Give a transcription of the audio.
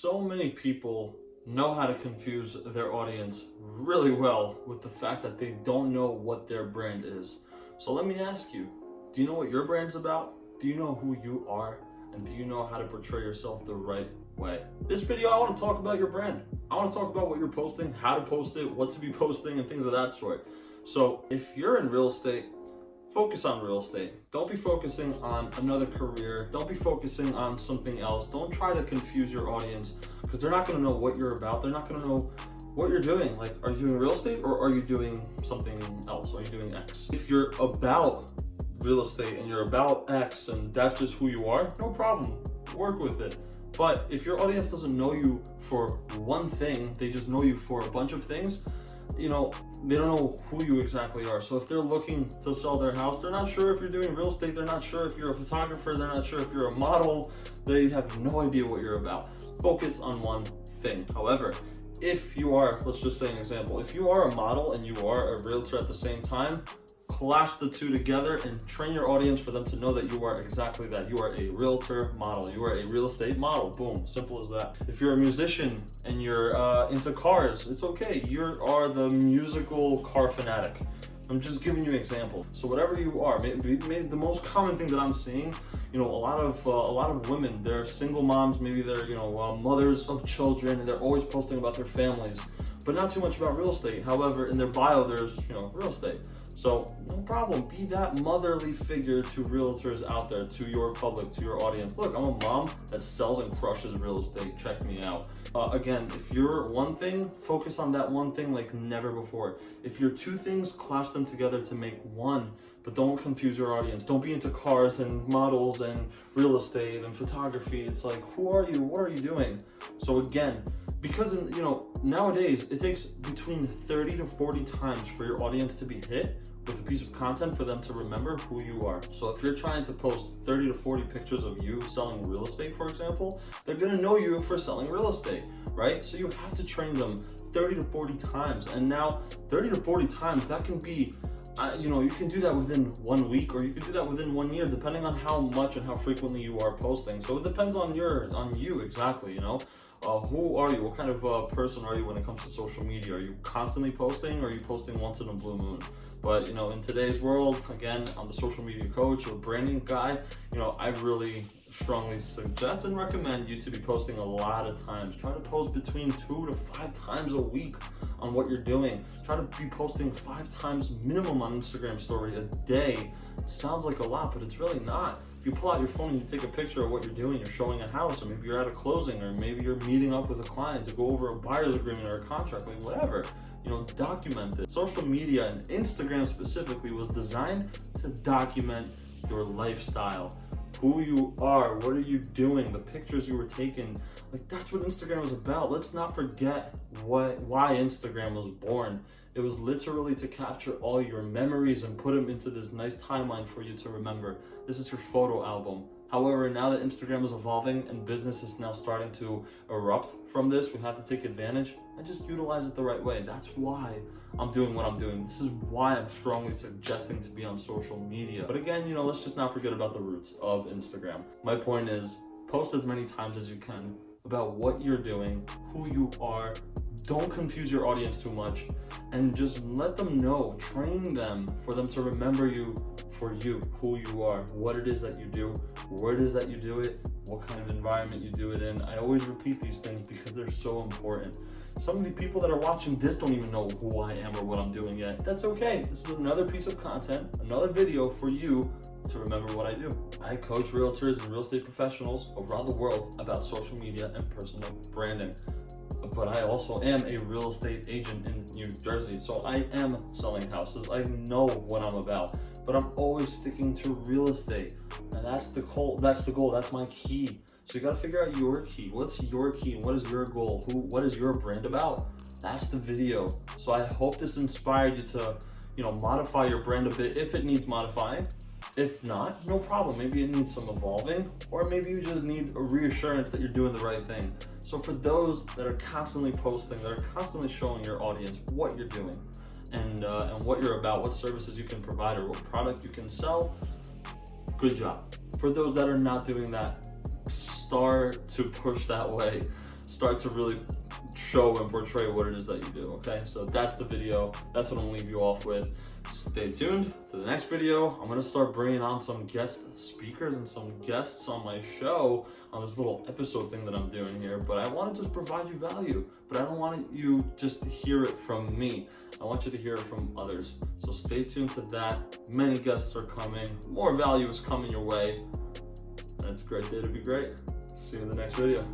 So many people know how to confuse their audience really well with the fact that they don't know what their brand is. So let me ask you, do you know what your brand's about? Do you know who you are? And do you know how to portray yourself the right way? This video, I want to talk about your brand. I want to talk about what you're posting, how to post it, what to be posting, and things of that sort. So if you're in real estate, focus on real estate. Don't be focusing on another career. Don't be focusing on something else. Don't try to confuse your audience because they're not going to know what you're about. They're not going to know what you're doing. Like, are you doing real estate or are you doing something else? Are you doing X? If you're about real estate and you're about X and that's just who you are, no problem. Work with it. But if your audience doesn't know you for one thing, they just know you for a bunch of things, they don't know who you exactly are. So if they're looking to sell their house, they're not sure if you're doing real estate, they're not sure if you're a photographer, they're not sure if you're a model, they have no idea what you're about. Focus on one thing. However, if you are, let's just say an example, if you are a model and you are a realtor at the same time, clash the two together and train your audience for them to know that you are exactly that. You are a realtor model. You are a real estate model. Boom. Simple as that. If you're a musician and you're into cars, it's okay. You are the musical car fanatic. I'm just giving you an example. So whatever you are, maybe the most common thing that I'm seeing, a lot of women, they're single moms, maybe they're mothers of children, and they're always posting about their families, but not too much about real estate. However, in their bio, there's real estate. So no problem, be that motherly figure to realtors out there, to your public, to your audience. Look, I'm a mom that sells and crushes real estate, check me out. Again, if you're one thing, focus on that one thing like never before. If you're two things, clash them together to make one, but don't confuse your audience. Don't be into cars and models and real estate and photography. It's like, who are you? What are you doing? So again, because nowadays it takes between 30 to 40 times for your audience to be hit with a piece of content for them to remember who you are. So if you're trying to post 30 to 40 pictures of you selling real estate, for example, they're gonna know you for selling real estate, right? So you have to train them 30 to 40 times. And now 30 to 40 times, that can be, you can do that within 1 week, or you can do that within 1 year, depending on how much and how frequently you are posting. So it depends on you exactly, who are you? What kind of person are you when it comes to social media? Are you constantly posting, or are you posting once in a blue moon? But in today's world, again, I'm the social media coach or branding guy. I really strongly suggest and recommend you to be posting a lot of times. Try to post between 2 to 5 times a week on what you're doing. Try to be posting 5 times minimum on Instagram story a day. It sounds like a lot, but it's really not. If you pull out your phone and you take a picture of what you're doing, you're showing a house, or maybe you're at a closing, or maybe you're meeting up with a client to go over a buyer's agreement or a contract, like whatever, document it. Social media, and Instagram specifically, was designed to document your lifestyle. Who you are, what are you doing, the pictures you were taking. Like, that's what Instagram is about. Let's not forget why Instagram was born. It was literally to capture all your memories and put them into this nice timeline for you to remember. This is your photo album. However, now that Instagram is evolving and business is now starting to erupt from this, we have to take advantage and just utilize it the right way. That's why I'm doing what I'm doing. This is why I'm strongly suggesting to be on social media. But again, let's just not forget about the roots of Instagram. My point is, post as many times as you can about what you're doing, who you are. Don't confuse your audience too much, and just let them know, train them for them to remember you for you, who you are, what it is that you do, where it is that you do it, what kind of environment you do it in. I always repeat these things because they're so important. Some of the people that are watching this don't even know who I am or what I'm doing yet. That's okay. This is another piece of content, another video for you to remember what I do. I coach realtors and real estate professionals around the world about social media and personal branding. But I also am a real estate agent in New Jersey, so I am selling houses. I know what I'm about, but I'm always sticking to real estate, and that's the goal. That's my key. So you got to figure out your key. What's your key? What is your goal? What is your brand about? That's the video. So I hope this inspired you to, modify your brand a bit if it needs modifying. If not, no problem. Maybe it needs some evolving, or maybe you just need a reassurance that you're doing the right thing. So for those that are constantly posting, that are constantly showing your audience what you're doing and what you're about, what services you can provide, or what product you can sell, good job. For those that are not doing that, start to push that way. start to really show and portray what it is that you do. Okay, so that's the video. That's what I'm gonna leave you off with. Stay tuned to the next video. I'm gonna start bringing on some guest speakers and some guests on my show on this little episode thing that I'm doing here. But I want to just provide you value, but I don't want you just to hear it from me. I want you to hear it from others. So stay tuned to that. Many guests are coming. More value is coming your way. And it's a great day to be great. See you in the next video.